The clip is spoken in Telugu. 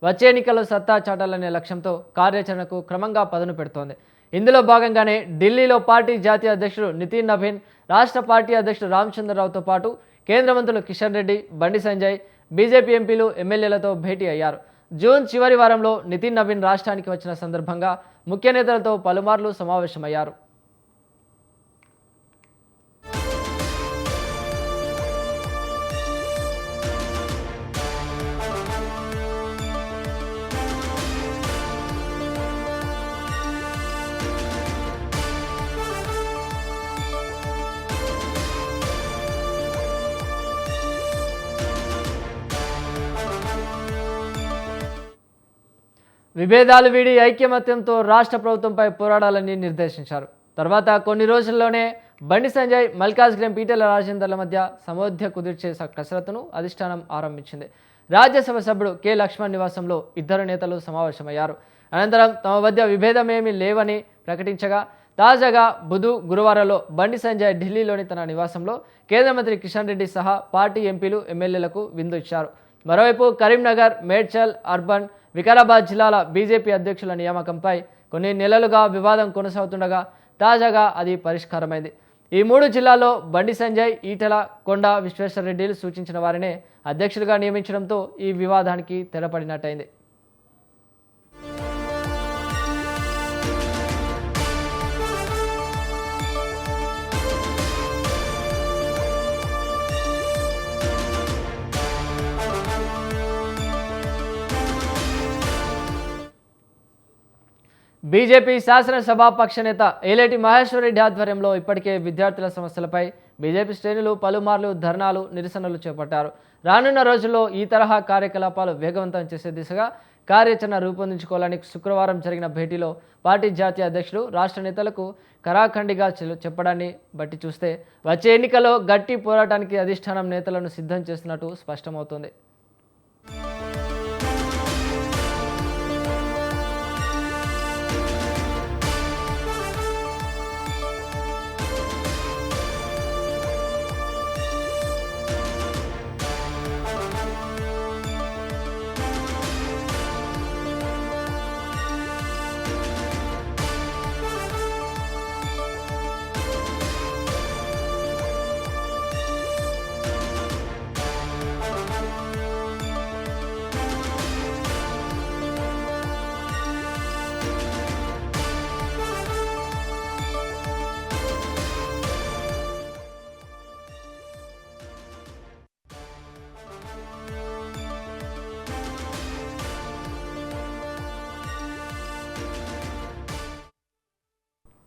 వచ్చే ఎన్నికల్లో సత్తా చాటాలనే లక్ష్యంతో కార్యాచరణకు క్రమంగా పదును పెడుతోంది. ఇందులో భాగంగానే ఢిల్లీలో పార్టీ జాతీయ అధ్యక్షుడు నితిన్ నబీన్, రాష్ట్ర పార్టీ అధ్యక్షుడు రామచంద్రరావుతో పాటు కేంద్ర మంత్రులు కిషన్ రెడ్డి, బండి సంజయ్, బీజేపీ ఎంపీలు, ఎమ్మెల్యేలతో భేటీ అయ్యారు. జూన్ చివరి వారంలో నితిన్ నబీన్ రాష్ట్రానికి వచ్చిన సందర్భంగా ముఖ్య నేతలతో పలుమార్లు సమావేశమయ్యారు. విభేదాలు వీడి ఐక్యమత్యంతో రాష్ట్ర ప్రభుత్వంపై పోరాడాలని నిర్దేశించారు. తర్వాత కొన్ని రోజుల్లోనే బండి సంజయ్, మల్కాజ్గిరి ఈటెల రాజేందర్ల మధ్య సమోధ్య కుదిర్చే కసరత్తును అధిష్టానం ఆరంభించింది. రాజ్యసభ సభ్యుడు కె లక్ష్మణ్ నివాసంలో ఇద్దరు నేతలు సమావేశమయ్యారు. అనంతరం తమ మధ్య విభేదమేమీ లేవని ప్రకటించగా, తాజాగా గురువారంలో బండి సంజయ్ ఢిల్లీలోని తన నివాసంలో కేంద్ర మంత్రి కిషన్ రెడ్డి సహా పార్టీ ఎంపీలు, ఎమ్మెల్యేలకు విందు ఇచ్చారు. మరోవైపు కరీంనగర్, మేడ్చల్, అర్బన్, వికారాబాద్ జిల్లాల బీజేపీ అధ్యక్షుల నియామకంపై కొన్ని నెలలుగా వివాదం కొనసాగుతుండగా తాజాగా అది పరిష్కారమైంది. ఈ 3 జిల్లాల్లో బండి సంజయ్, ఈటెల, కొండ విశ్వేశ్వరరెడ్డిలు సూచించిన వారినే అధ్యక్షులుగా నియమించడంతో ఈ వివాదానికి తెరపడినట్టయింది. బీజేపీ శాసనసభాపక్ష నేత ఏలేటి మహేశ్వర్ రెడ్డి ఆధ్వర్యంలో ఇప్పటికే విద్యార్థుల సమస్యలపై బీజేపీ శ్రేణులు పలుమార్లు ధర్నాలు, నిరసనలు చేపట్టారు. రానున్న రోజుల్లో ఈ తరహా కార్యకలాపాలు వేగవంతం చేసే దిశగా కార్యాచరణ రూపొందించుకోవాలని శుక్రవారం జరిగిన భేటీలో పార్టీ జాతీయ అధ్యక్షుడు రాష్ట్ర నేతలకు కరాఖండిగా చెప్పడాన్ని బట్టి చూస్తే వచ్చే ఎన్నికల్లో గట్టి పోరాటానికి అధిష్టానం నేతలను సిద్ధం చేస్తున్నట్టు స్పష్టమవుతోంది.